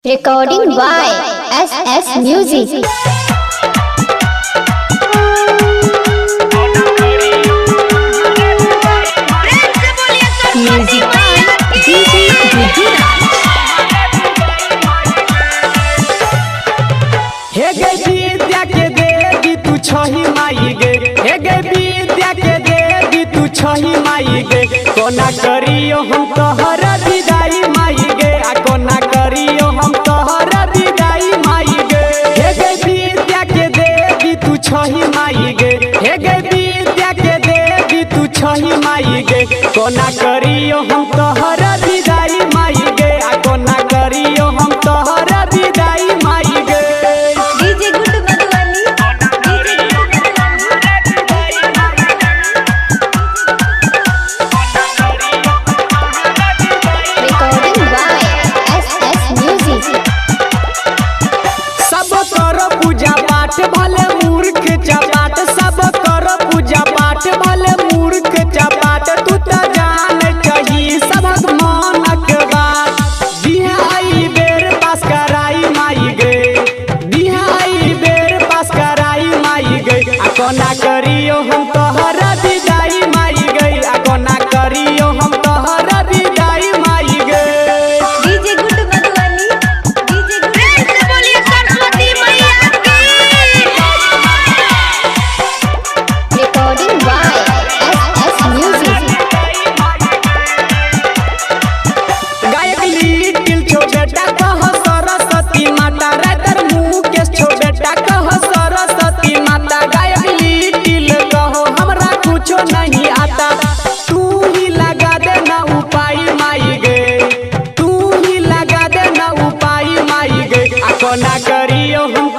Recording by SS Music. Music by DJ Vidura. हे गे विद्या के देवी तू छही माई गे, हे गे विद्या के देवी तू छही माई गे। कोना करियो हम तोहर विदाई माई गे, आ कोना करियो हम तोहर विदाई माई गे। हे गे विद्या के देवी तू छही माई गे, हे गे विद्या के देवी तू छही माई गे। कोना करियो हम तोहर विदाई माई गे, आ कोना करियो हम तोहर विदाई माई गे। DJ Good Madhwani. Recording by SS Music. सब कर पूजा पाठ भले मूर्ख चपाट, सब कर पूजा पाठ भले मूर्ख चपाट। तू त जान कही सबक मानक बात, दिहाई बेर पास कराई माई गे, दिहाई बेर पास कराई माई गे। आ कोना करियो हम तोहर विदाई माई गे, आ कोना करियो हम तोहर विदाई माई गे। DJ Good Madhwani. DJ Good बोलिए सरस्वती मैया की। Recording by SS Music. गायक लिटिल छो बेटा कह सरस्वती माता, राइटर मुकेश छो बेटा कह सरस्वती माता। गायक लिटिल कहो हमरा कुछो नहीं आता, तू ही लगा दे ना उपाय माई गे, तू ही लगा दे ना उपाय माई गे। आ कोना करियो हम